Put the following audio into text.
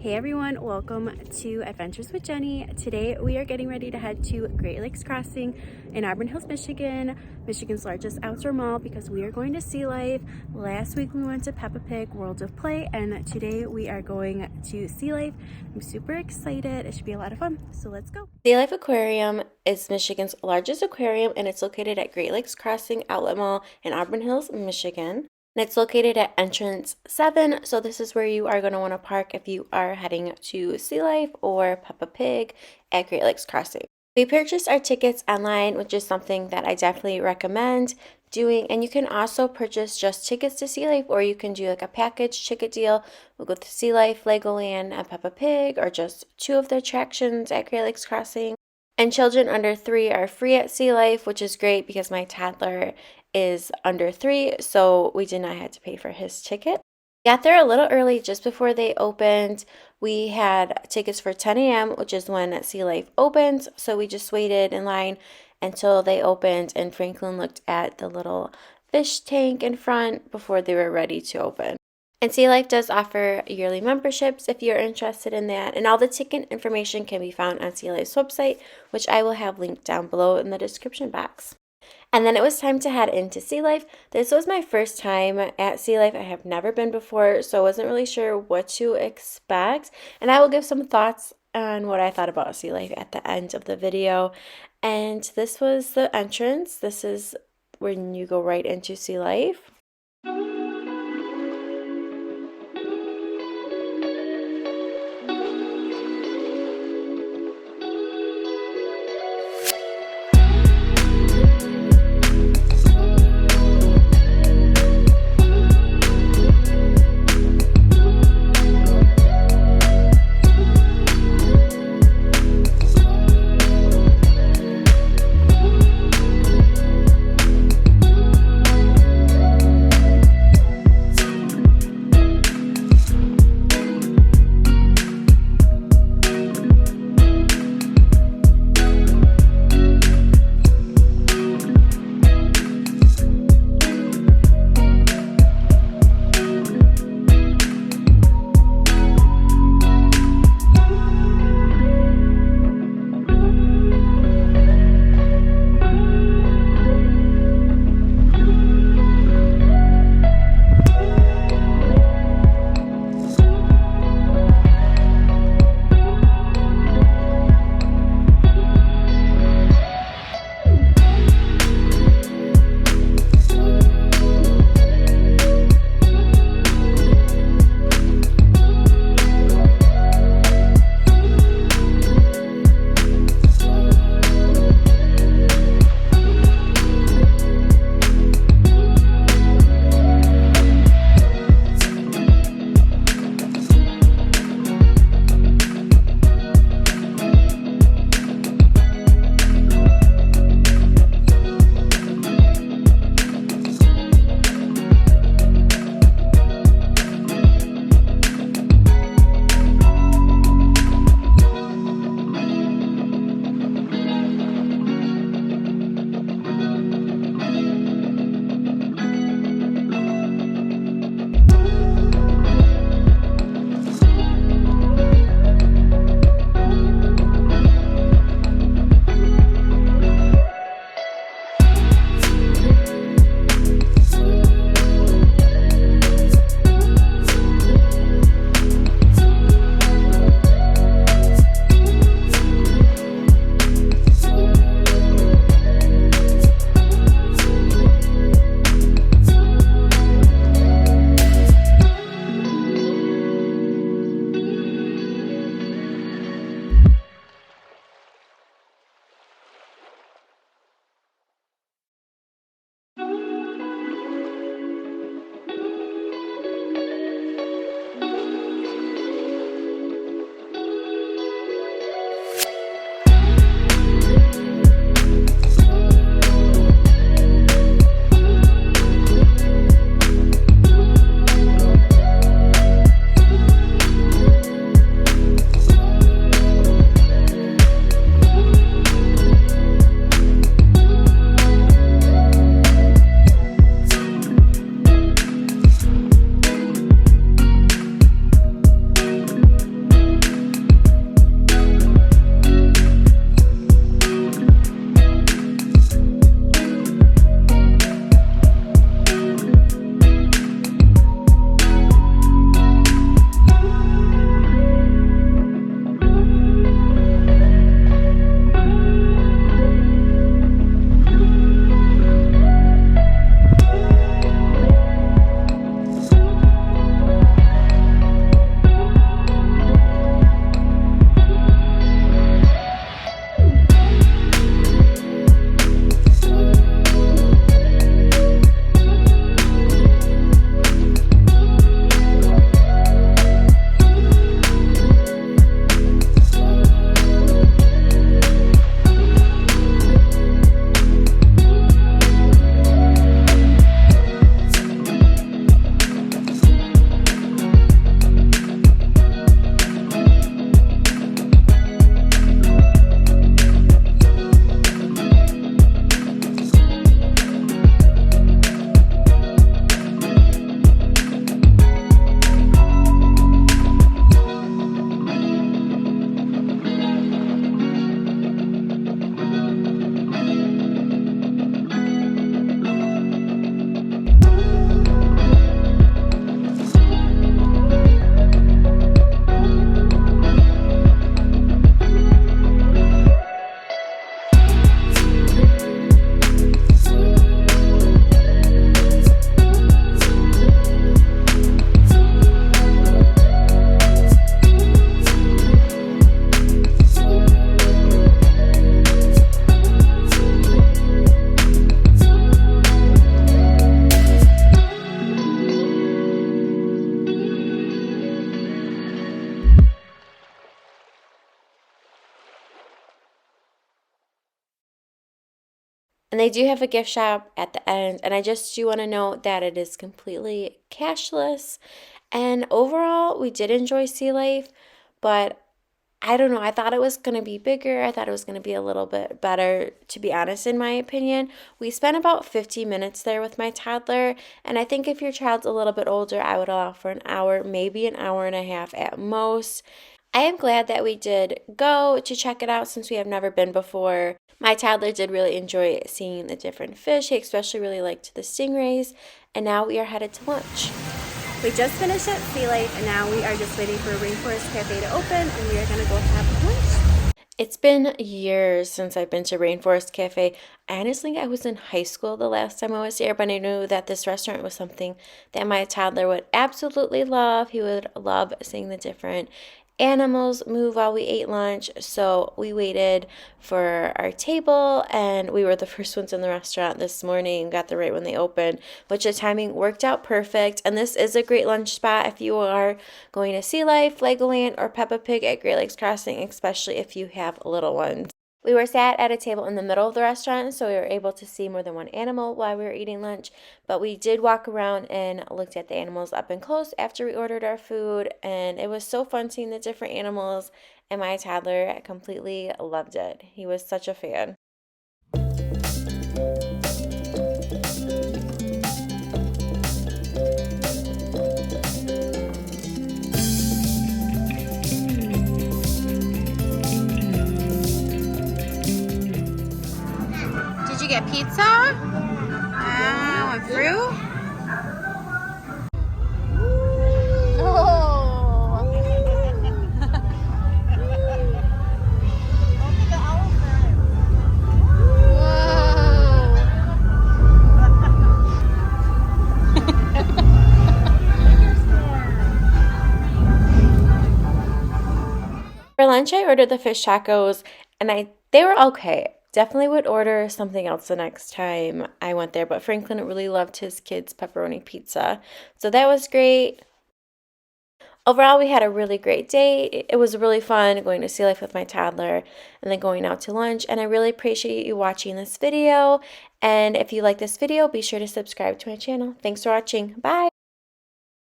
Hey everyone, welcome to Adventures with Jenny. Today we are getting ready to head to Great Lakes Crossing in Auburn Hills, Michigan, Michigan's largest outdoor mall, because we are going to Sea Life. Last week we went to Peppa Pig World of Play, and today we are going to Sea Life. I'm super excited. It should be a lot of fun, so let's go. SEA LIFE Aquarium is Michigan's largest aquarium, and it's located at Great Lakes Crossing Outlet Mall in Auburn Hills, Michigan. And it's located at entrance 7, so this is where you are going to want to park if you are heading to Sea Life or Peppa Pig at Great Lakes Crossing. We purchased our tickets online, which is something that I definitely recommend doing, and you can also purchase just tickets to Sea Life, or you can do like a package ticket deal. We'll go to Sea Life, Legoland, and Peppa Pig, or just 2 of the attractions at Great Lakes Crossing. And children under 3 are free at Sea Life, which is great because my toddler is under 3, so we did not have to pay for his ticket. Got there a little early just before they opened. We had tickets for 10 a.m., which is when Sea Life opens, so we just waited in line until they opened, and Franklin looked at the little fish tank in front before they were ready to open. And Sea Life does offer yearly memberships if you're interested in that, and all the ticket information can be found on Sea Life's website, which I will have linked down below in the description box. And then it was time to head into Sea Life. This was my first time at Sea Life. I have never been before, so I wasn't really sure what to expect. And I will give some thoughts on what I thought about Sea Life at the end of the video. And this was the entrance. This is when you go right into Sea Life. And they do have a gift shop at the end. And I just do want to note that it is completely cashless. And overall, we did enjoy Sea Life, but I don't know. I thought it was going to be bigger. I thought it was going to be a little bit better, to be honest, in my opinion. We spent about 50 minutes there with my toddler, and I think if your child's a little bit older, I would allow for an hour, maybe an hour and a half at most. I am glad that we did go to check it out since we have never been before. My toddler did really enjoy seeing the different fish. He especially really liked the stingrays, and now we are headed to lunch. We just finished at Sea Life, and now we are just waiting for Rainforest Cafe to open, and we are going to go have lunch. It's been years since I've been to Rainforest Cafe. Honestly, I was in high school the last time I was here, but I knew that this restaurant was something that my toddler would absolutely love. He would love seeing the different animals move while we ate lunch. So we waited for our table, and we were the first ones in the restaurant this morning, got there right when they opened, which the timing worked out perfect. And this is a great lunch spot if you are going to Sea Life, Legoland, or Peppa Pig at Great Lakes Crossing, especially if you have little ones. We were sat at a table in the middle of the restaurant, so we were able to see more than one animal while we were eating lunch, but we did walk around and looked at the animals up and close after we ordered our food, and it was so fun seeing the different animals, and my toddler completely loved it. He was such a fan. Did you get pizza? And fruit? For lunch, I ordered the fish tacos, and they were okay. Definitely would order something else the next time I went there, but Franklin really loved his kids' pepperoni pizza, so that was great. Overall, we had a really great day. It was really fun going to Sea Life with my toddler and then going out to lunch, and I really appreciate you watching this video. And if you like this video, be sure to subscribe to my channel. Thanks for watching. Bye!